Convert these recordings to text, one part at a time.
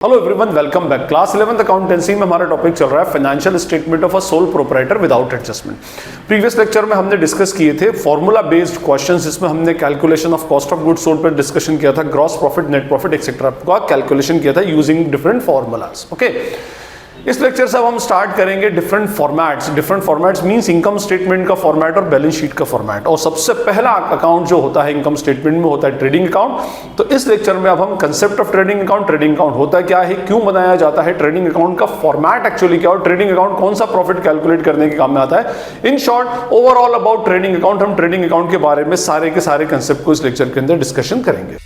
Hello everyone, welcome back. Class 11th accountancy में हमारा topic चल रहा है financial statement of a sole proprietor without adjustment. Previous lecture में हमने डिस्कस किए थे फॉर्मूला बेस्ड क्वेश्चंस, जिसमें हमने calculation of cost of goods sold पर डिस्कशन किया था, gross profit, net profit etcetera का कैलकुलेशन किया था यूजिंग डिफरेंट फॉर्मूलाज। ओके, इस लेक्चर से अब हम स्टार्ट करेंगे different formats means income statement का फॉर्मेट और बैलेंस शीट का फॉर्मेट। और सबसे पहला अकाउंट जो होता है इनकम स्टेटमेंट में होता है ट्रेडिंग अकाउंट। तो इस लेक्चर में अब हम कंसेप्ट ऑफ ट्रेडिंग अकाउंट होता क्या है, क्यों बनाया जाता है, ट्रेडिंग अकाउंट का फॉर्मेट एक्चुअली क्या और ट्रेडिंग अकाउंट कौन सा प्रॉफिट कैलकुलेट करने के काम में आता है, in short overall about trading account. हम ट्रेडिंग अकाउंट के बारे में सारे के सारे कंसेप्ट को इस लेक्चर के अंदर डिस्कशन करेंगे।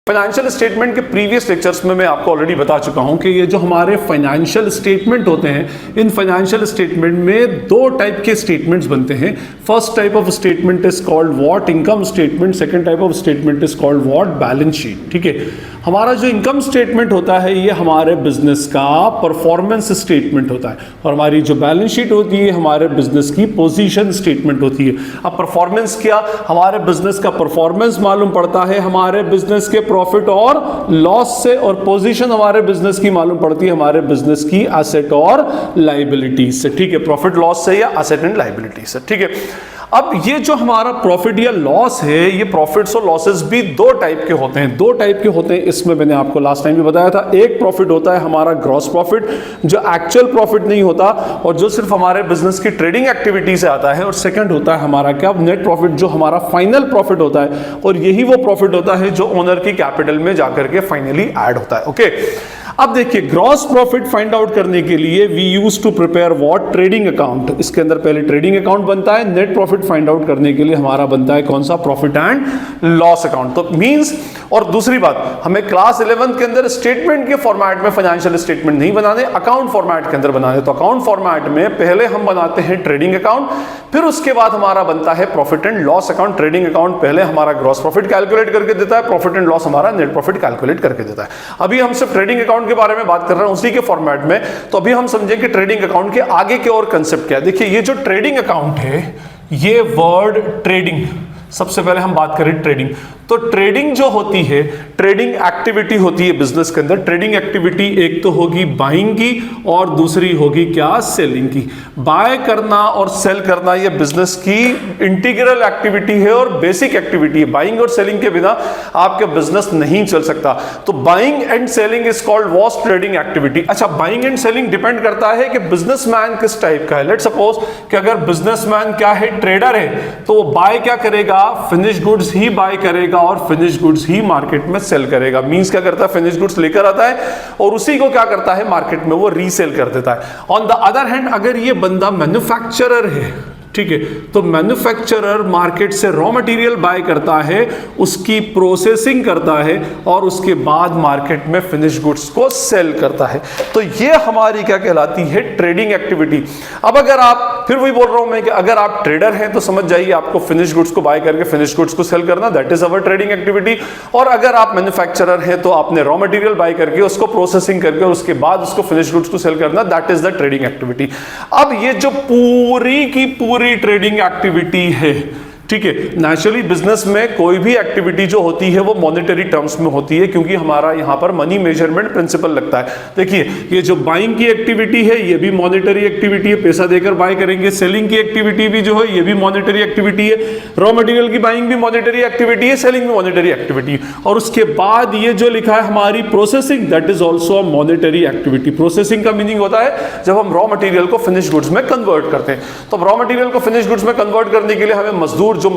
फाइनेंशियल स्टेटमेंट के प्रीवियस लेक्चर्स में मैं आपको ऑलरेडी बता चुका हूं कि ये जो हमारे फाइनेंशियल स्टेटमेंट होते हैं, इन फाइनेंशियल स्टेटमेंट में दो टाइप के स्टेटमेंट्स बनते हैं। First type of statement is called what income statement, second type of statement is called what balance sheet. ठीक है, हमारा जो इनकम स्टेटमेंट होता है ये हमारे बिजनेस का परफॉर्मेंस स्टेटमेंट होता है, और हमारी जो बैलेंस शीट होती है हमारे बिजनेस की पोजीशन स्टेटमेंट होती है। अब परफॉर्मेंस क्या, हमारे बिजनेस का परफॉर्मेंस मालूम पड़ता है हमारे बिजनेस के प्रॉफिट और लॉस से, और पोजीशन हमारे बिजनेस की मालूम पड़ती है हमारे बिजनेस की एसेट और लायबिलिटी से। ठीक है, प्रॉफिट लॉस से या एसेट एंड लायबिलिटी से। ठीक है, अब ये जो हमारा प्रॉफिट या लॉस है, ये प्रॉफिट्स और लॉसेस भी दो टाइप के होते हैं। इसमें मैंने आपको लास्ट टाइम भी बताया था, एक प्रॉफिट होता है हमारा ग्रॉस प्रॉफिट जो एक्चुअल प्रॉफिट नहीं होता और जो सिर्फ हमारे बिजनेस की ट्रेडिंग एक्टिविटी से आता है, और सेकंड होता है हमारा क्या, नेट प्रॉफिट, जो हमारा फाइनल प्रॉफिट होता है, और यही वो प्रॉफिट होता है जो ओनर की कैपिटल में जाकर के फाइनली ऐड होता है। ओके, अब देखिए ग्रॉस प्रॉफिट फाइंड आउट करने के लिए we use to prepare what trading account. इसके अंदर पहले ट्रेडिंग अकाउंट बनता है, नेट प्रॉफिट फाइंड आउट करने के लिए हमारा बनता है कौन सा, प्रॉफिट एंड लॉस अकाउंट। तो मींस, और दूसरी बात, हमें क्लास 11 के अंदर स्टेटमेंट के फॉर्मेट में फाइनेंशियल स्टेटमेंट नहीं बनाने, अकाउंट फॉर्मेट के अंदर बनाने। तो अकाउंट फॉर्मेट में पहले हम बनाते हैं ट्रेडिंग अकाउंट, फिर उसके बाद हमारा बनता है profit and loss account. Trading account पहले हमारा ग्रॉस प्रॉफिट कैलकुलेट करके देता है, प्रॉफिट एंड लॉस हमारा नेट प्रॉफिट कैलकुलेट करके देता है। अभी हम सिर्फ ट्रेडिंग अकाउंट के बारे में बात कर रहे हैं उसी के फॉर्मेट में। तो अभी हम समझें कि ट्रेडिंग अकाउंट के आगे के और कंसेप्ट क्या है। देखिए, ये जो ट्रेडिंग अकाउंट है, ये वर्ड ट्रेडिंग, सबसे पहले हम बात करें ट्रेडिंग। तो ट्रेडिंग जो होती है, ट्रेडिंग एक्टिविटी होती है बिजनेस के अंदर। ट्रेडिंग एक्टिविटी एक तो होगी बाइंग की और दूसरी होगी क्या, सेलिंग की। बाय करना और सेल करना ये बिजनेस की इंटीग्रल एक्टिविटी है और बेसिक एक्टिविटी है। बाइंग और सेलिंग के बिना आपका बिजनेस नहीं चल सकता। तो buying and selling is called as trading activity. अच्छा, बाइंग एंड सेलिंग डिपेंड करता है कि बिजनेसमैन किस टाइप का है। लेट्स सपोज कि अगर बिजनेसमैन क्या है, ट्रेडर है, तो वो बाय क्या करेगा, फिनिश गुड्स ही बाय करेगा और फिनिश गुड्स ही मार्केट में सेल करेगा। मींस क्या करता है, फिनिश गुड्स लेकर आता है और उसी को क्या करता है, मार्केट में वो रीसेल कर देता है। ऑन द अदर हैंड, अगर ये बंदा मैन्युफैक्चरर है, ठीक है, तो मैन्युफैक्चरर मार्केट से रॉ मटेरियल बाय करता है, उसकी प्रोसेसिंग करता है और उसके बाद मार्केट में फिनिश गुड्स को सेल करता है। तो ये हमारी क्या कहलाती है, ट्रेडिंग एक्टिविटी। अब अगर आप, फिर वही बोल रहा हूं मैं कि अगर आप ट्रेडर हैं तो समझ जाइए आपको फिनिश गुड्स को बाय करके फिनिश गुड्स को सेल करना, that is our trading activity. और अगर आप मैन्युफैक्चरर हैं तो आपने रॉ मटेरियल बाय करके उसको प्रोसेसिंग करके और उसके बाद उसको फिनिश गुड्स को सेल करना, that is the trading activity. अब ये जो पूरी की पूरी ट्रेडिंग एक्टिविटी है, ठीक है, नेचुरली बिजनेस में कोई भी एक्टिविटी जो होती है वो मॉनेटरी टर्म्स में होती है, क्योंकि हमारा यहां पर मनी मेजरमेंट प्रिंसिपल लगता है। देखिए, ये जो बाइंग की एक्टिविटी है ये भी मॉनेटरी एक्टिविटी है, पैसा देकर बाय करेंगे। सेलिंग की एक्टिविटी भी जो है ये भी मॉनेटरी एक्टिविटी है। रॉ मटेरियल की बाइंग भी मॉनेटरी एक्टिविटी है, सेलिंग भी मॉनेटरी एक्टिविटी है। और उसके बाद ये जो लिखा है हमारी processing, that is also a monetary activity. Processing का मीनिंग होता है जब हम रॉ मटेरियल को फिनिश गुड्स में कन्वर्ट करते हैं। तो रॉ मटेरियल को फिनिश गुड्स में कन्वर्ट करने के लिए हमें मजदूर जो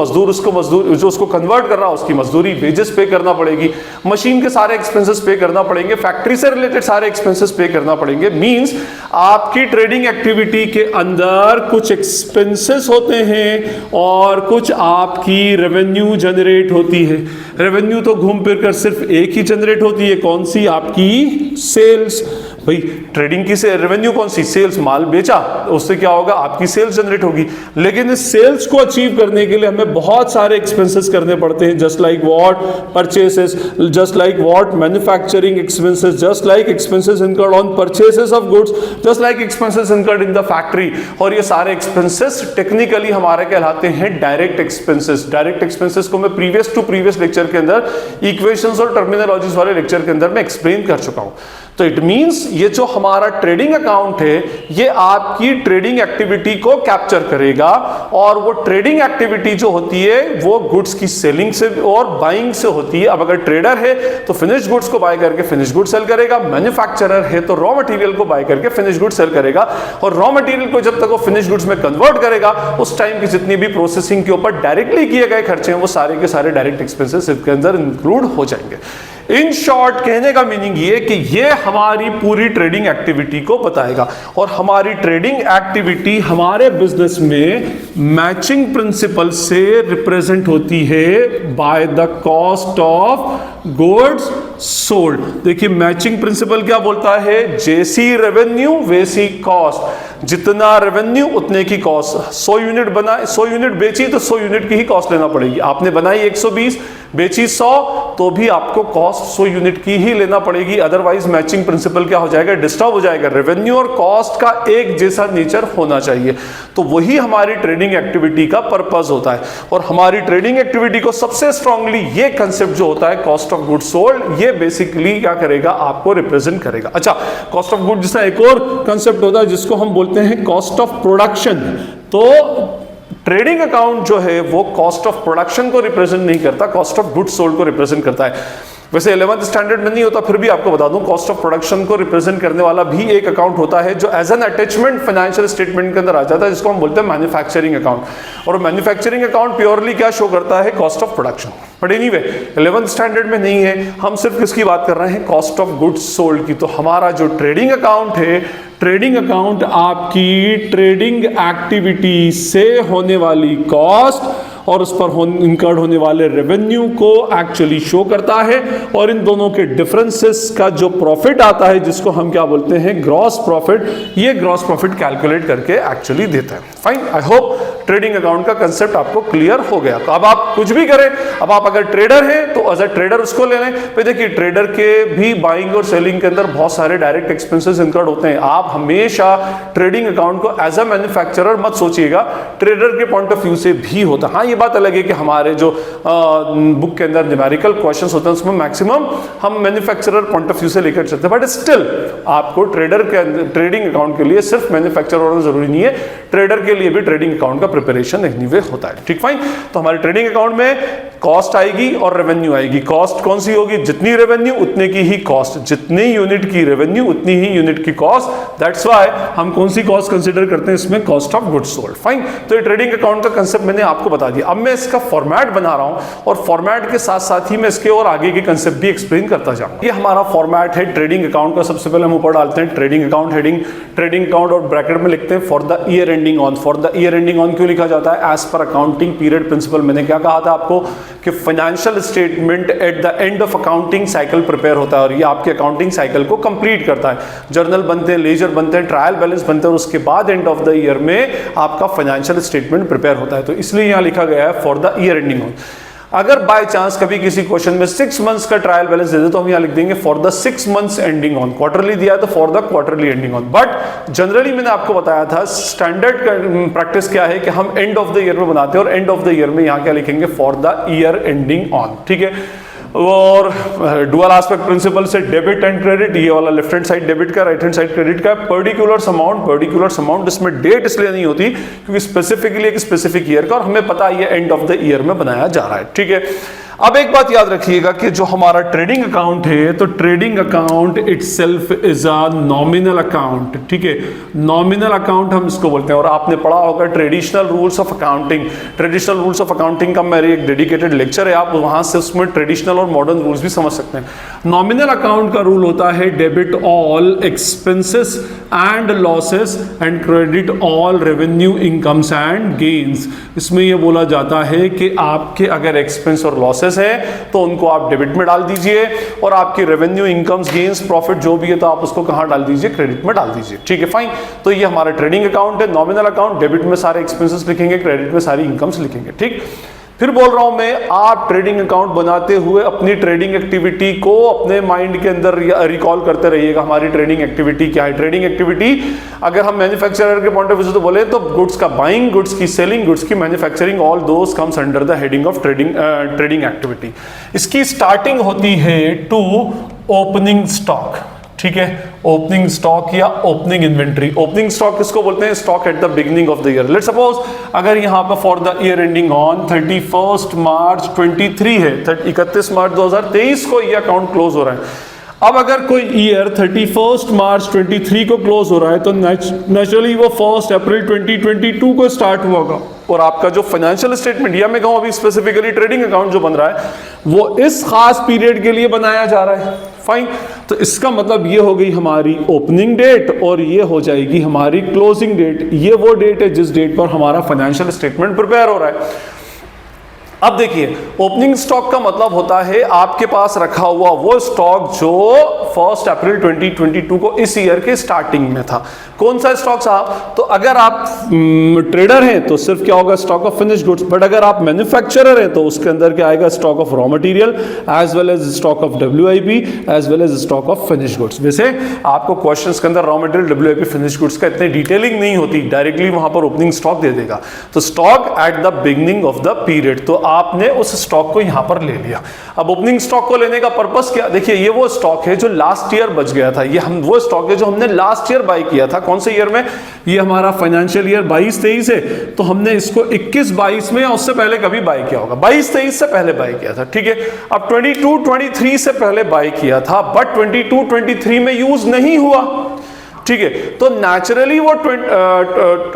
उसको कन्वर्ट कर रहा है उसकी मजदूरी, वेजेस पे करना पड़ेगी, मशीन के सारे एक्सपेंसेस पे करना पड़ेंगे, फैक्ट्री से रिलेटेड सारे एक्सपेंसेस पे करना पड़ेंगे। मींस आपकी ट्रेडिंग एक्टिविटी के अंदर कुछ एक्सपेंसेस होते हैं और कुछ आपकी रेवेन्यू जनरेट होती है। रेवेन्यू तो घूम फिर कर सिर्फ एक ही जनरेट होती है, कौन सी, आपकी सेल्स। भाई ट्रेडिंग की से रेवेन्यू कौन सी, सेल्स, माल बेचा, उससे क्या होगा, आपकी सेल्स जनरेट होगी। लेकिन इस सेल्स को अचीव करने के लिए हमें बहुत सारे एक्सपेंसेस करने पड़ते हैं, just like what purchases, just like what manufacturing expenses, just like expenses incurred on purchases of goods, just like expenses incurred in the factory. और ये सारे एक्सपेंसेस टेक्निकली हमारे कहलाते हैं डायरेक्ट एक्सपेंसेस। डायरेक्ट एक्सपेंसेस को मैं प्रीवियस टू प्रीवियस लेक्चर के अंदर इक्वेशंस और टर्मिनोलॉजीज वाले लेक्चर के अंदर मैं एक्सप्लेन कर चुका हूं। तो इट मींस ये जो हमारा ट्रेडिंग अकाउंट है ये आपकी ट्रेडिंग एक्टिविटी को कैप्चर करेगा, और वो ट्रेडिंग एक्टिविटी जो होती है वो गुड्स की सेलिंग से और बाइंग से होती है। अब अगर ट्रेडर है तो फिनिश गुड्स को बाय करके फिनिश गुड्स सेल करेगा, मैन्युफैक्चरर है तो रॉ मटेरियल को बाय करके फिनिश गुड्स सेल करेगा, और रॉ मटेरियल को जब तक वो फिनिश गुड्स में कन्वर्ट करेगा उस टाइम की जितनी भी प्रोसेसिंग के ऊपर डायरेक्टली किए गए खर्चे हैं वो सारे के सारे डायरेक्ट एक्सपेंसेस इसके अंदर इंक्लूड हो जाएंगे। इन शॉर्ट कहने का मीनिंग ये कि ये हमारी पूरी ट्रेडिंग एक्टिविटी को बताएगा, और हमारी ट्रेडिंग एक्टिविटी हमारे बिजनेस में मैचिंग प्रिंसिपल से रिप्रेजेंट होती है by the cost of goods sold. देखिए मैचिंग प्रिंसिपल क्या बोलता है, जैसी रेवेन्यू वैसी कॉस्ट, जितना रेवेन्यू उतने की कॉस्ट। 100 यूनिट बना, 100 यूनिट बेची तो 100 यूनिट की ही कॉस्ट लेना पड़ेगी। आपने बनाई 120, बेची 100, तो भी आपको कॉस्ट 100 यूनिट की ही लेना पड़ेगी, अदरवाइज मैचिंग प्रिंसिपल क्या हो जाएगा, डिस्टर्ब हो जाएगा। रेवेन्यू और कॉस्ट का एक जैसा नेचर होना चाहिए, तो वही हमारी ट्रेडिंग एक्टिविटी का पर्पस होता है। और हमारी ट्रेडिंग एक्टिविटी को सबसे स्ट्रांगली ये कंसेप्ट जो होता है कॉस्ट ऑफ गुड्स सोल्ड, ये बेसिकली क्या करेगा, आपको रिप्रेजेंट करेगा। अच्छा, कॉस्ट ऑफ गुड जैसा एक और कंसेप्ट होता है जिसको हम बोलते हैं कॉस्ट ऑफ प्रोडक्शन। तो ट्रेडिंग अकाउंट जो है वो कॉस्ट ऑफ प्रोडक्शन को रिप्रेजेंट नहीं करता, कॉस्ट ऑफ गुड्स सोल्ड को रिप्रेजेंट करता है। वैसे 11th स्टैंडर्ड में नहीं होता, फिर भी आपको बता दूं कॉस्ट ऑफ प्रोडक्शन को रिप्रेजेंट करने वाला भी एक अकाउंट होता है जो as an attachment financial statement के अंदर आ जाता है, जिसको हम बोलते हैं मैन्युफैक्चरिंग अकाउंट। और मैन्युफैक्चरिंग अकाउंट प्योरली क्या शो करता है, cost of production. But anyway 11th standard में नहीं है, हम सिर्फ किसकी बात कर रहे हैं, कॉस्ट ऑफ गुड्स सोल्ड की। तो हमारा जो ट्रेडिंग अकाउंट है, ट्रेडिंग अकाउंट आपकी ट्रेडिंग एक्टिविटी से होने वाली कॉस्ट और उस पर इनकर्ड होने वाले रेवेन्यू को एक्चुअली शो करता है, और इन दोनों के डिफरेंसेस का जो प्रॉफिट आता है जिसको हम क्या बोलते हैं, ग्रॉस प्रॉफिट, ये ग्रॉस प्रॉफिट कैलकुलेट करके एक्चुअली देता है। Fine, I hope trading account का कंसेप्ट आपको क्लियर हो गया। तो अब आप कुछ भी करें, अब आप अगर ट्रेडर हैं तो एज अ ट्रेडर उसको ले लें। फिर देखिए ट्रेडर के भी बाइंग और सेलिंग के अंदर बहुत सारे डायरेक्ट एक्सपेंसेस इनकर्ड होते हैं। आप हमेशा ट्रेडिंग अकाउंट को एज अ मैन्युफैक्चरर मत सोचिएगा, ट्रेडर के पॉइंट ऑफ व्यू से भी होता है। हाँ, ये बात अलग है कि हमारे जो बुक के अंदर न्यूमेरिकल क्वेश्चंस होते हैं उसमें मैक्सिमम हम मैन्युफैक्चरर पॉइंट ऑफ व्यू से लेकर चलते हैं, बट स्टिल आपको ट्रेडर के ट्रेडिंग अकाउंट के लिए सिर्फ मैन्युफैक्चरर होना जरूरी नहीं है, ट्रेडर के लिए भी ट्रेडिंग अकाउंट का प्रिपरेशन एनीवे होता है। ठीक, फाइन। तो हमारे ट्रेडिंग अकाउंट में कॉस्ट आएगी और रेवेन्यू आएगी। कॉस्ट कौन सी होगी, जितनी रेवेन्यू उतने की ही कॉस्ट, जितनी यूनिट की रेवेन्यू उतनी ही यूनिट की कॉस्ट। दैट्स व्हाई हम कौन सी कॉस्ट कंसीडर करते हैं इसमें, cost of goods sold. Fine, तो ये ट्रेडिंग अकाउंट का कंसेप्ट मैंने आपको बता दिया। अब मैं इसका फॉर्मेट बना रहा हूं और फॉर्मेट के साथ साथ ही मैं इसके और आगे के कंसेप्ट भी एक्सप्लेन करता जाऊंगा। ये हमारा फॉर्मेट है ट्रेडिंग अकाउंट का। सबसे पहले हम ऊपर डालते हैं trading account heading, trading account और ब्रैकेट में लिखते हैं for the year ending on. For the year ending on क्यों लिखा जाता है, as per accounting period principal. मैंने क्या कहा था आपको कि financial statement at the end of accounting cycle prepare होता है और ये आपके अकाउंटिंग साइकिल को कंप्लीट करता है। जर्नल बनते हैं, लेजर बनते हैं, ट्रायल बैलेंस बनते हैं और उसके बाद एंड ऑफ द ईयर में आपका फाइनेंशियल स्टेटमेंट प्रिपेयर होता है। तो इसलिए यहां लिखा गया है for the year ending on. अगर बाय चांस कभी किसी क्वेश्चन में 6 मंथ्स का ट्रायल बैलेंस दे दे तो हम यहां लिख देंगे for the 6 months ending on. Quarterly दिया है तो for the quarterly ending on. But generally मैंने आपको बताया था स्टैंडर्ड प्रैक्टिस क्या है कि हम एंड ऑफ द ईयर में बनाते हैं और एंड ऑफ द ईयर में यहां क्या लिखेंगे, for the year ending on. ठीक है, और डुअल एस्पेक्ट प्रिंसिपल से डेबिट एंड क्रेडिट, ये वाला लेफ्ट हैंड साइड डेबिट का, राइट हैंड साइड क्रेडिट का। पर्टिकुलर अमाउंट इसमें डेट इसलिए नहीं होती क्योंकि स्पेसिफिकली एक स्पेसिफिक ईयर का और हमें पता है ये एंड ऑफ द ईयर में बनाया जा रहा है। ठीक है, अब एक बात याद रखिएगा कि जो हमारा ट्रेडिंग अकाउंट है तो trading account itself is a nominal account. ठीक है, नॉमिनल अकाउंट हम इसको बोलते हैं और आपने पढ़ा होगा traditional rules of accounting. Traditional rules of accounting का मेरी एक डेडिकेटेड लेक्चर है, आप वहां से उसमें ट्रेडिशनल और मॉडर्न रूल्स भी समझ सकते हैं। नॉमिनल अकाउंट का रूल होता है debit all expenses and losses and credit all revenue incomes and gains. इसमें यह बोला जाता है कि आपके अगर एक्सपेंस और लॉसेस लॉसेस हैं तो उनको आप डेबिट में डाल दीजिए, और आपकी रेवेन्यू, इनकम्स, गेन्स, प्रॉफिट जो भी है तो आप उसको कहां डाल दीजिए, क्रेडिट में डाल दीजिए। ठीक है, फाइन। तो ये हमारा ट्रेडिंग अकाउंट है, नॉमिनल अकाउंट। डेबिट में सारे एक्सपेंसेस लिखेंगे, क्रेडिट में सारी इनकम्स लिखेंगे। ठीक, फिर बोल रहा हूं मैं, आप ट्रेडिंग अकाउंट बनाते हुए अपनी ट्रेडिंग एक्टिविटी को अपने माइंड के अंदर रिकॉल करते रहिएगा। हमारी ट्रेडिंग एक्टिविटी क्या है? ट्रेडिंग एक्टिविटी अगर हम मैन्युफैक्चरर के पॉइंट ऑफ व्यू से तो बोले तो गुड्स का बाइंग, गुड्स की सेलिंग, गुड्स की manufacturing, all those comes under the heading of trading activity. इसकी स्टार्टिंग होती है टू ओपनिंग स्टॉक। ठीक है, ओपनिंग स्टॉक या ओपनिंग इन्वेंट्री। ओपनिंग स्टॉक किसको बोलते हैं? Stock at the beginning of the year. Let's suppose अगर यहां पर for the year ending on 31 मार्च 23 है, 31 मार्च 2023 को ये अकाउंट क्लोज हो रहा है। अब अगर कोई ईयर 31 मार्च 23 को क्लोज हो रहा है तो नेचुरली वो 1 अप्रैल 2022 को स्टार्ट हुआ होगा, और आपका जो फाइनेंशियल स्टेटमेंट, या मैं कहूं अभी स्पेसिफिकली ट्रेडिंग अकाउंट जो बन रहा है वो इस खास पीरियड के लिए बनाया जा रहा है। फाइन, तो इसका मतलब ये हो गई हमारी ओपनिंग डेट और ये हो जाएगी हमारी क्लोजिंग डेट। ये वो डेट है जिस डेट पर हमारा फाइनेंशियल स्टेटमेंट प्रिपेयर हो रहा है। अब देखिए, ओपनिंग स्टॉक का मतलब होता है आपके पास रखा हुआ वो स्टॉक जो 1 अप्रैल 2022 को इस ईयर के स्टार्टिंग में था। कौन सा स्टॉक साहब? तो अगर आप ट्रेडर हैं तो सिर्फ क्या होगा? Stock of finish goods. But अगर आप मैन्युफैक्चरर हैं तो उसके अंदर क्या आएगा? Stock of raw material as well as stock of WIP as well as stock of finish goods. वैसे आपको क्वेश्चंस के अंदर raw material, WIP, finish goods का इतनी डिटेलिंग नहीं होती, डायरेक्टली वहां पर ओपनिंग स्टॉक दे देगा। तो stock at the beginning of the period, तो आपने उस स्टॉक को यहां पर ले लिया। अब ओपनिंग स्टॉक को लेने का पर्पस क्या? देखिए, ये वो स्टॉक है जो लास्ट ईयर बच गया था। ये हम वो स्टॉक है जो हमने लास्ट ईयर बाय किया था। कौन से ईयर में? ये हमारा फाइनेंशियल ईयर 22-23 है, तो हमने इसको 21-22 में या उससे पहले कभी बाय किया होगा। 22-23 से पहले बाय किया था। ठीक है, अब 22-23 से पहले बाय किया था, बट 22-23 में यूज नहीं हुआ। ठीक है, तो नेचुरली वो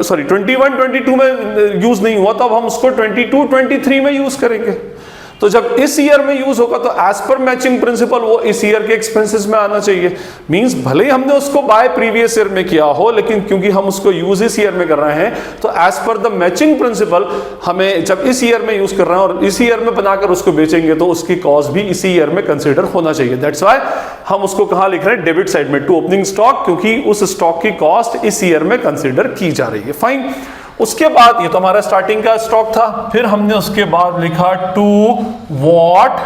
21-22 में यूज नहीं हुआ, तब हम उसको 22-23 में यूज करेंगे। तो जब इस ईयर में यूज होगा तो एज पर मैचिंग प्रिंसिपल वो इस ईयर के एक्सपेंसेस में आना चाहिए। मींस भले ही हमने उसको बाय प्रीवियस ईयर में किया हो, लेकिन क्योंकि हम उसको यूज इस ईयर में कर रहे हैं तो as per the matching principal हमें जब इस ईयर में यूज कर रहे हैं और इस ईयर में बनाकर उसको बेचेंगे तो उसकी कॉस्ट भी इसी ईयर में कंसिडर होना चाहिए। दैट्स व्हाई हम उसको कहां लिख रहे हैं? डेबिट साइड में, टू ओपनिंग स्टॉक, क्योंकि उस स्टॉक की कॉस्ट इस ईयर में कंसिडर की जा रही है। फाइन। उसके बाद ये तो हमारा स्टार्टिंग का स्टॉक था। फिर हमने उसके बाद लिखा टू व्हाट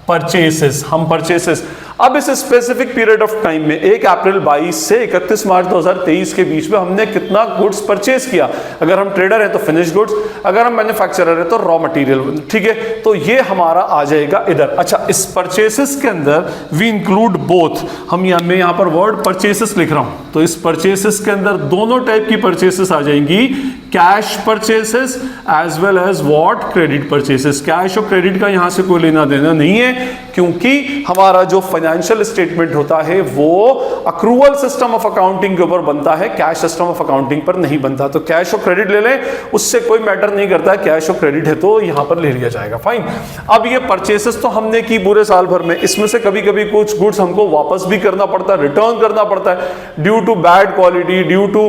परचेसेस। हम परचेसेस अब इस स्पेसिफिक पीरियड ऑफ टाइम में 1 अप्रैल 22 से 31 मार्च 2023 के बीच में हमने कितना गुड्स परचेस किया। अगर हम ट्रेडर हैं तो फिनिश गुड्स, अगर हम मैन्युफैक्चरर हैं तो रॉ मटेरियल। ठीक है, तो ये हमारा आ जाएगा इधर। अच्छा, इस परचेसेस के अंदर वी इंक्लूड बोथ। मैं यहाँ पर वर्ड परचेसेस लिख रहा हूं, तो इस परचेसेस के अंदर दोनों टाइप की परचेसेस आ जाएंगी, cash purchases as well as what? Credit purchases. Cash और क्रेडिट का यहां से कोई लेना देना नहीं है, क्योंकि हमारा जो फाइनेंशियल स्टेटमेंट होता है वो अक्रूवल सिस्टम ऑफ अकाउंटिंग के ऊपर बनता है, कैश सिस्टम ऑफ अकाउंटिंग पर नहीं बनता। तो कैश और क्रेडिट ले लें, उससे कोई मैटर नहीं करता है, कैश और क्रेडिट है तो यहां पर ले लिया जाएगा। फाइन। अब ये परचेसेस तो हमने की पूरे साल भर में, इसमें से कभी कभी कुछ गुड्स हमको वापस भी करना पड़ता है, रिटर्न करना पड़ता है due to bad quality, due to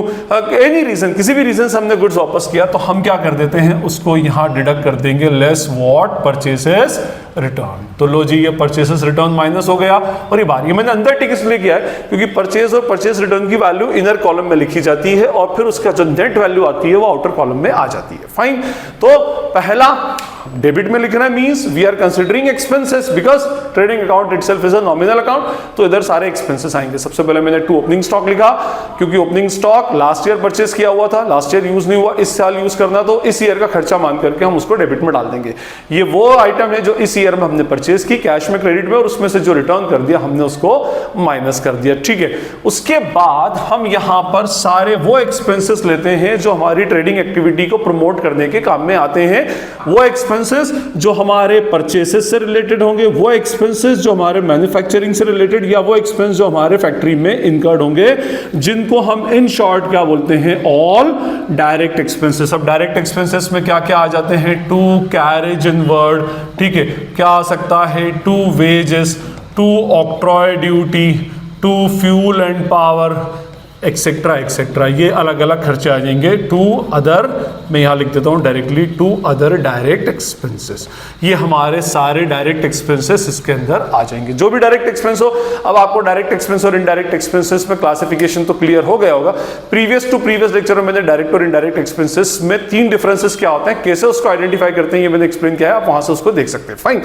any reason, किसी भी रीजन से हमने गुड्स वापस किया, तो हम क्या कर देते हैं? उसको यहां डिडक्ट कर देंगे लेस व्हाट? Purchases return. तो लो जी, ये परचेसेस रिटर्न माइनस हो गया। और ये बात ये मैंने अंदर टिक इसलिए किया है क्योंकि परचेज और परचेज रिटर्न की वैल्यू इनर कॉलम में लिखी जाती है और फिर उसका जो नेट वैल्यू आती है वो आउटर कॉलम में आ जाती है। फाइन। तो पहला डेबिट में लिखना means we are considering expenses because trading account itself is a nominal account, तो इधर सारे एक्सपेंसेस आएंगे। सबसे पहले मैंने टू ओपनिंग स्टॉक लिखा क्योंकि opening stock last year purchase किया हुआ था, लास्ट ईयर यूज नहीं हुआ, इस साल यूज करना, तो इस ईयर का खर्चा मान करके हम उसको डेबिट में डाल देंगे। ये वो आइटम है जो इस ईयर में हमने परचेस की कैश में, क्रेडिट में, और उसमें से जो रिटर्न कर दिया हमने उसको माइनस कर दिया। ठीक है, उसके बाद हम यहां पर सारे वो एक्सपेंसेस लेते हैं जो हमारी ट्रेडिंग एक्टिविटी को प्रमोट करने के काम में आते हैं, वो एक्सपेंसेस जो हमारे परचेसेस से रिलेटेड होंगे, वो एक्सपेंसेस जो हमारे मैन्युफैक्चरिंग से रिलेटेड, या वो एक्सपेंस जो हमारे फैक्ट्री में इनकर्ड होंगे, जिनको हम इन शॉर्ट क्या बोलते हैं? All direct expenses. अब डायरेक्ट एक्सपेंसेस में क्या क्या आ जाते हैं? टू कैरेज इन वर्ड, ठीक है, क्या आ सकता है? To wages, to octroi duty, to fuel and power, etcetera etcetera, ये अलग अलग खर्चे आ जाएंगे। टू अदर, मैं यहाँ लिख देता हूँ directly, to other direct expenses, ये हमारे सारे डायरेक्ट एक्सपेंसेस इसके अंदर आ जाएंगे। जो भी डायरेक्ट एक्सपेंस हो, अब आपको डायरेक्ट एक्सपेंस और इनडायरेक्ट एक्सपेंसेस में क्लासिफिकेशन तो क्लियर हो गया होगा। प्रीवियस टू प्रीवियस लेक्चर में मैंने डायरेक्ट और इनडायरेक्ट एक्सपेंसेस में 3 डिफरेंसेस क्या होते हैं, कैसे उसको आइडेंटिफाई करते हैं, ये मैंने एक्सप्लेन किया है, आप वहां से उसको देख सकते हैं। फाइन,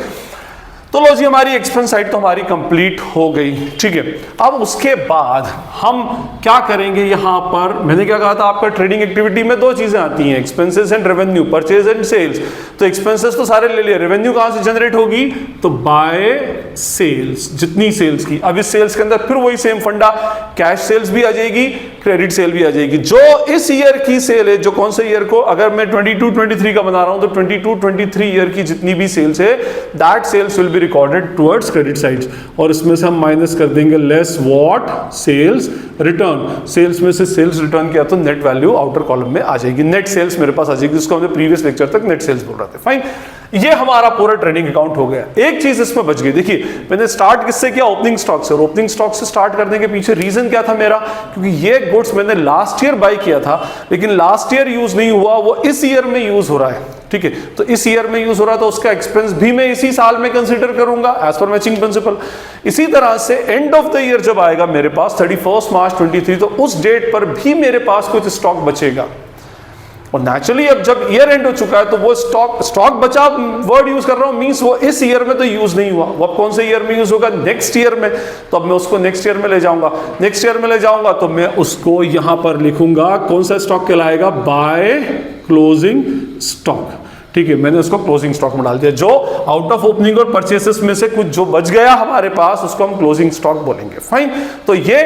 तो लो जी, हमारी एक्सपेंस साइड तो हमारी कंप्लीट हो गई, ठीक है। अब उसके बाद हम क्या करेंगे, यहां पर मैंने क्या कहा था, आपका ट्रेडिंग एक्टिविटी में 2 चीजें आती हैं, expenses and revenue, purchase and sales. तो एक्सपेंसेस तो सारे ले लिए, रेवेन्यू कहां से जनरेट होगी, तो बाय सेल्स, जितनी सेल्स की। अब इस सेल्स के अंदर फिर वही सेम फंडा, कैश सेल्स भी आ जाएगी, क्रेडिट सेल भी आ जाएगी। जो इस ईयर की सेल है, जो कौन से ईयर को, अगर मैं 22-23 का बना रहा हूं तो 22-23 ईयर की जितनी भी सेल्स है, that sales will be recorded towards credit side, और इसमें से हम माइनस कर देंगे less what, sales return. Sales में से सेल्स रिटर्न किया तो नेट वैल्यू आउटर कॉलम में आ जाएगी, नेट सेल्स मेरे पास आ जाएगी, जिसको हमने प्रीवियस लेक्चर तक नेट सेल्स बोल रहे थे। फाइन, ये हमारा पूरा ट्रेडिंग अकाउंट हो गया। एक चीज इसमें बच गई, देखिए मैंने स्टार्ट किससे किया, ओपनिंग स्टॉक से। और ओपनिंग स्टॉक से स्टार्ट करने के पीछे रीजन क्या था मेरा, क्योंकि ये गुड्स मैंने लास्ट ईयर बाय किया था, लेकिन लास्ट ईयर यूज नहीं हुआ, वो इस ईयर में यूज हो रहा है, ठीक है। तो इस ईयर में यूज हो रहा है तो उसका एक्सपेंस भी मैं इसी साल में कंसीडर करूंगा एज पर मैचिंग प्रिंसिपल। इसी तरह से एंड ऑफ द ईयर जब आएगा मेरे पास 31 मार्च 23, तो उस डेट पर भी मेरे पास कुछ स्टॉक बचेगा। और नेचुरली अब जब ईयर एंड हो चुका है तो वो स्टॉक बचा, वर्ड यूज कर रहा हूं, मींस वो इस ईयर में तो यूज नहीं हुआ, वो अब कौन से ईयर में यूज होगा, नेक्स्ट ईयर में। तो अब मैं उसको नेक्स्ट ईयर में ले जाऊंगा, नेक्स्ट ईयर में ले जाऊंगा तो मैं उसको यहां पर लिखूंगा, कौन सा स्टॉक कहलाएगा, बाय क्लोजिंग स्टॉक, ठीक है। मैंने उसको क्लोजिंग स्टॉक में डाल दिया। जो आउट ऑफ ओपनिंग और परचेसेस में से कुछ जो बच गया हमारे पास, उसको हम क्लोजिंग स्टॉक बोलेंगे। फाइन, तो ये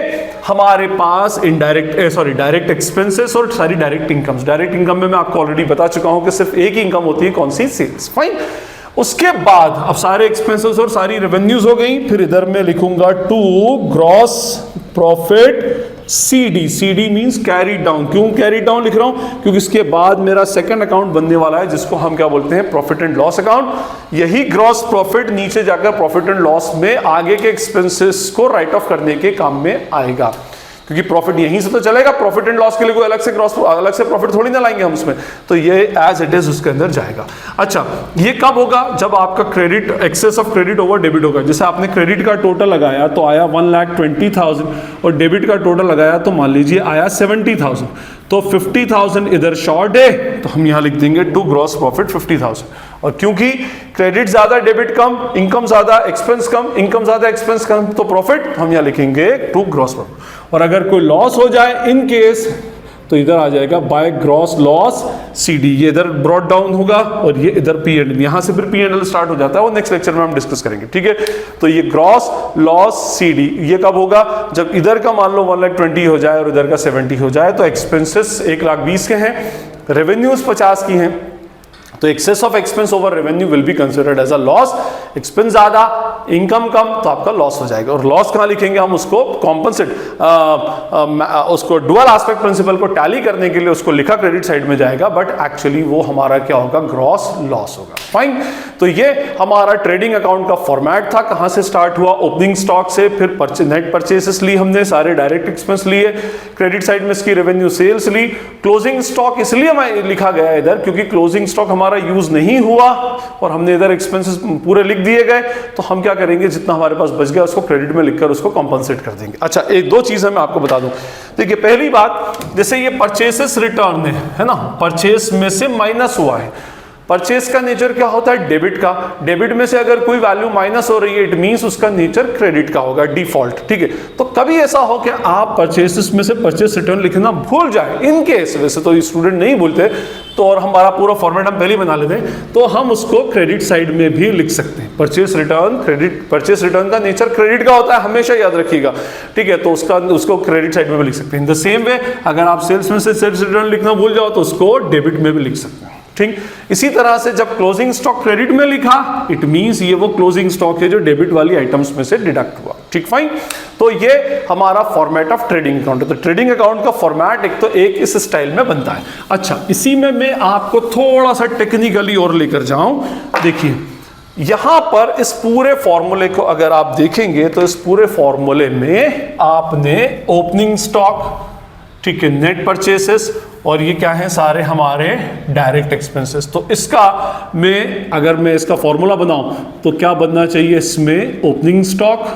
हमारे पास डायरेक्ट एक्सपेंसेस और सारी डायरेक्ट इनकम्स। डायरेक्ट इनकम में मैं आपको ऑलरेडी बता चुका हूं कि सिर्फ एक ही इनकम होती है, कौन सी, सेल्स। फाइन, उसके बाद अब सारे एक्सपेंसेस और सारी रेवेन्यूज हो गई, फिर इधर मैं लिखूंगा to gross profit CD। CD means carry down. क्यों कैरी डाउन लिख रहा हूं, क्योंकि इसके बाद मेरा सेकंड अकाउंट बनने वाला है, जिसको हम क्या बोलते हैं, प्रॉफिट एंड लॉस अकाउंट। यही ग्रॉस प्रॉफिट नीचे जाकर प्रॉफिट एंड लॉस में आगे के एक्सपेंसेस को राइट ऑफ करने के काम में आएगा, क्योंकि प्रॉफिट यहीं से तो चलेगा, प्रॉफिट एंड लॉस के लिए कोई अलग से प्रॉफिट थोड़ी ना लाएंगे हम उसमें, तो ये एज इट इज उसके अंदर जाएगा। अच्छा, ये कब होगा, जब आपका credit, excess of credit over debit होगा। जैसे आपने क्रेडिट का टोटल लगाया तो आया 1,20,000 और डेबिट का टोटल लगाया तो मान लीजिए आया 70,000, तो 50,000 इधर शॉर्ट है, तो हम यहां लिख देंगे टू ग्रॉस प्रॉफिट 50,000। और क्योंकि क्रेडिट ज्यादा, डेबिट कम, इनकम ज्यादा, एक्सपेंस कम, इनकम ज्यादा, एक्सपेंस कम, तो प्रॉफिट हम यहां लिखेंगे टू ग्रॉस प्रॉफिट। और अगर कोई लॉस हो जाए इन केस, तो इधर आ जाएगा बाय ग्रॉस लॉस CD। ये इधर ब्रॉट डाउन होगा और ये इधर P&L, यहां से फिर P&L स्टार्ट हो जाता है, वो नेक्स्ट लेक्चर में हम डिस्कस करेंगे, ठीक है। तो ये ग्रॉस लॉस CD ये कब होगा, जब इधर का मान लो 1,20,000 हो जाए और इधर का 70 हो जाए, तो एक्सपेंसेस 1,20,000 के हैं, रेवेन्यूज 50 की हैं, तो excess of expense over revenue will be considered as a loss. Expense ज्यादा, इनकम कम, तो आपका लॉस हो जाएगा। और लॉस कहां लिखेंगे हम, उसको कॉम्पनसेट, उसको डुअल एस्पेक्ट प्रिंसिपल को टैली करने के लिए उसको लिखा क्रेडिट साइड में जाएगा, बट एक्चुअली वो हमारा क्या होगा, ग्रॉस लॉस होगा। फाइन, तो ये हमारा ट्रेडिंग अकाउंट का फॉर्मेट था। कहां से स्टार्ट हुआ, ओपनिंग स्टॉक से, फिर नेट परचेसेस ली हमने, सारे डायरेक्ट एक्सपेंस लिए, क्रेडिट साइड में इसकी रेवेन्यू सेल्स ली, क्लोजिंग स्टॉक इसलिए लिखा गया इधर क्योंकि क्लोजिंग स्टॉक हमारा यूज नहीं हुआ और हमने इधर एक्सपेंसेस पूरे लिख दिए गए, तो हम क्या करेंगे, जितना हमारे पास बच गया उसको क्रेडिट में लिखकर उसको कॉम्पनसेट कर देंगे। अच्छा, एक दो चीजें मैं आपको बता दूं। देखिए, पहली बात, जैसे ये परचेसेस रिटर्न है ना, परचेस में से माइनस हुआ है। परचेस का नेचर क्या होता है, डेबिट का। डेबिट में से अगर कोई वैल्यू माइनस हो रही है, इट मींस उसका नेचर क्रेडिट का होगा, डिफॉल्ट, ठीक है। तो कभी ऐसा हो कि आप परचेसेस में से परचेस रिटर्न लिखना भूल जाए, इन केस, वैसे तो स्टूडेंट नहीं भूलते, तो और हमारा पूरा फॉर्मेट हम पहले ही बना लेते हैं, तो हम उसको क्रेडिट साइड में भी लिख सकते हैं। Purchase return, credit, purchase return का नेचर क्रेडिट का होता है, हमेशा याद रखिएगा, ठीक है। तो उसको क्रेडिट साइड में भी लिख सकते हैं। इन द सेम वे, अगर आप सेल्स में से सेल्स रिटर्न लिखना भूल जाओ तो उसको डेबिट में भी लिख सकते हैं, ठीक। इसी तरह से जब क्लोजिंग स्टॉक क्रेडिट में लिखा, इट मींस ये वो क्लोजिंग स्टॉक है जो डेबिट वाली आइटम्स में से डिडक्ट हुआ, ठीक, फाइन। तो ये हमारा फॉर्मेट ऑफ ट्रेडिंग अकाउंट है। तो ट्रेडिंग अकाउंट का फॉर्मेट एक तो एक इस स्टाइल में बनता है। अच्छा, इसी में मैं आपको थोड़ा सा टेक्निकली और लेकर जाऊं। देखिए, यहां पर इस पूरे फॉर्मूले को अगर आप देखेंगे तो इस पूरे फॉर्मूले में आपने ओपनिंग स्टॉक, ठीक है, नेट परचेसेस, और ये क्या है, सारे हमारे डायरेक्ट एक्सपेंसेस। तो इसका अगर मैं इसका फॉर्मूला बनाऊं तो क्या बनना चाहिए, इसमें ओपनिंग स्टॉक,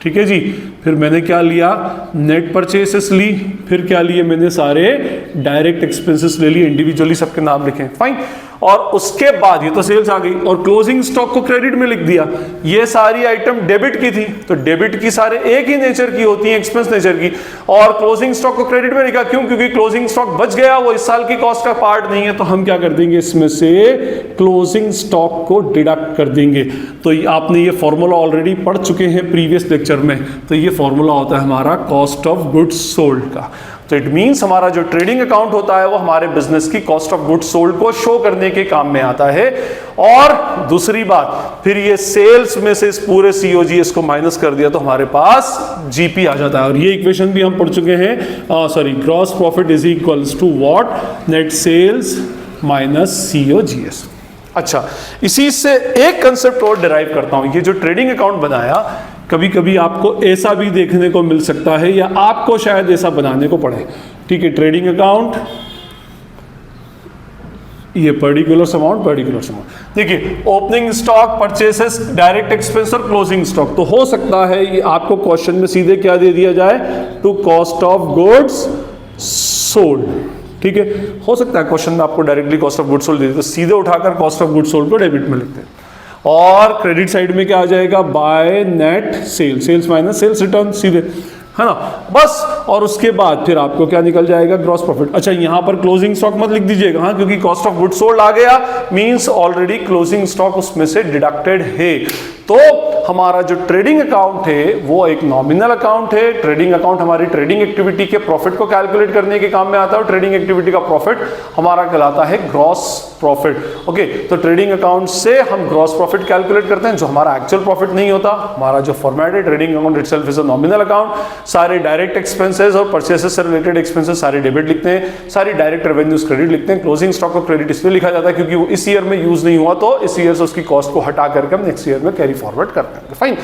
ठीक है जी, फिर मैंने क्या लिया, नेट परचेसेस ली, फिर क्या लिए मैंने, सारे डायरेक्ट एक्सपेंसेस ले लिए, इंडिविजुअली सबके नाम लिखे, फाइन। और उसके बाद ये तो सेल्स आ गई, और क्लोजिंग स्टॉक को क्रेडिट में लिख दिया। ये सारी आइटम डेबिट की थी, तो डेबिट की सारे एक ही नेचर की होती है, एक्सपेंस नेचर की, और क्लोजिंग स्टॉक को क्रेडिट में लिखा, क्यों, क्योंकि क्लोजिंग स्टॉक बच गया, वो इस साल की कॉस्ट का पार्ट नहीं है, तो हम क्या कर देंगे, इसमें से क्लोजिंग स्टॉक को डिडक्ट कर देंगे। तो आपने ये फॉर्मूला ऑलरेडी पढ़ चुके हैं प्रीवियस लेक्चर में, तो ये फॉर्मूला होता है हमारा कॉस्ट ऑफ गुड्स सोल्ड का। तो इट मींस हमारा जो ट्रेडिंग अकाउंट होता है वो हमारे बिजनेस की कॉस्ट ऑफ गुड्स सोल्ड को शो करने के काम में आता है। और दूसरी बात, फिर ये सेल्स में से इस पूरे सीओजीएस को माइनस कर दिया तो हमारे पास जीपी आ जाता है। और ये इक्वेशन भी हम पढ़ चुके हैं, gross profit is equals to what, net sales minus COGS. अच्छा, इसी से एक कंसेप्ट और डिराइव करता हूं, ये जो ट्रेडिंग अकाउंट बनाया, कभी कभी आपको ऐसा भी देखने को मिल सकता है, या आपको शायद ऐसा बनाने को पड़े, ठीक है, ट्रेडिंग अकाउंट, ये पर्टिकुलर अमाउंट, देखिए opening stock, purchases, direct expense और क्लोजिंग स्टॉक। तो हो सकता है ये आपको क्वेश्चन में सीधे क्या दे दिया जाए, to cost of goods sold, ठीक है, हो सकता है क्वेश्चन में आपको directly cost of goods sold दे दे, तो सीधे उठाकर कॉस्ट ऑफ गुड्स सोल्ड को डेबिट में लिखते हैं। और क्रेडिट साइड में क्या आ जाएगा, by net sales minus sales return, सीधे, है ना, बस। और उसके बाद फिर आपको क्या निकल जाएगा, ग्रॉस प्रॉफिट। अच्छा, यहां पर क्लोजिंग स्टॉक मत लिख दीजिएगा, हाँ, क्योंकि कॉस्ट ऑफ गुड्स सोल्ड आ गया, मींस ऑलरेडी क्लोजिंग स्टॉक उसमें से डिडक्टेड है। तो हमारा जो ट्रेडिंग अकाउंट है वो एक नॉमिनल अकाउंट है। ट्रेडिंग अकाउंट हमारी ट्रेडिंग एक्टिविटी के प्रॉफिट को कैलकुलेट करने के काम में आता है, और ट्रेडिंग एक्टिविटी का प्रॉफिट हमारा कहलाता है ग्रॉस प्रॉफिट। ओके, तो ट्रेडिंग अकाउंट से हम ग्रॉस प्रॉफिट कैलकुलेट करते हैं, जो हमारा एक्चुअल प्रॉफिट नहीं होता। हमारा जो फॉर्मेट है, trading account itself is a nominal account. सारे डायरेक्ट एक्सपेंसेस और परचेसेस से रिलेटेड एक्सपेंसेस सारे डेबिट लिखते हैं, सारी डायरेक्ट रेवेन्यूज क्रेडिट लिखते हैं। क्लोजिंग स्टॉक को क्रेडिट इसलिए लिखा जाता है क्योंकि वो इस ईयर में यूज नहीं हुआ, तो इस ईयर से उसकी कॉस्ट को हटा करके हम नेक्स्ट ईयर में कैरी फॉरवर्ड करते हैं। फाइन,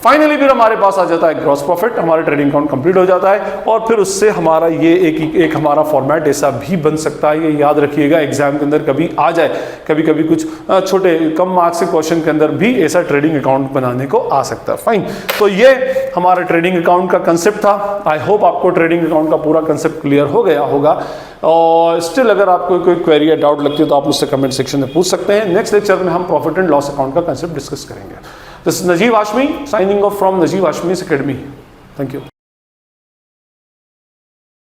फाइनली फिर हमारे पास आ जाता है ग्रॉस प्रॉफिट, हमारा ट्रेडिंग अकाउंट कंप्लीट हो जाता है। और फिर उससे हमारा ये एक हमारा फॉर्मेट ऐसा भी बन सकता है, ये याद रखिएगा, एग्जाम के अंदर कभी आ जाए, कभी कभी कुछ छोटे कम मार्क्स के क्वेश्चन के अंदर भी ऐसा ट्रेडिंग अकाउंट बनाने को आ सकता है। फाइन, तो ये हमारा ट्रेडिंग अकाउंट का कंसेप्ट था। आई होप आपको ट्रेडिंग अकाउंट का पूरा कंसेप्ट क्लियर हो गया होगा। और स्टिल अगर आपको कोई क्वेरी या डाउट लगती है तो आप मुझसे कमेंट सेक्शन में पूछ सकते हैं। नेक्स्ट लेक्चर में हम प्रॉफिट एंड लॉस अकाउंट का कंसेप्ट डिस्कस करेंगे। This is Najeeb Hashmi signing off from Najeeb Hashmi's Academy. Thank you.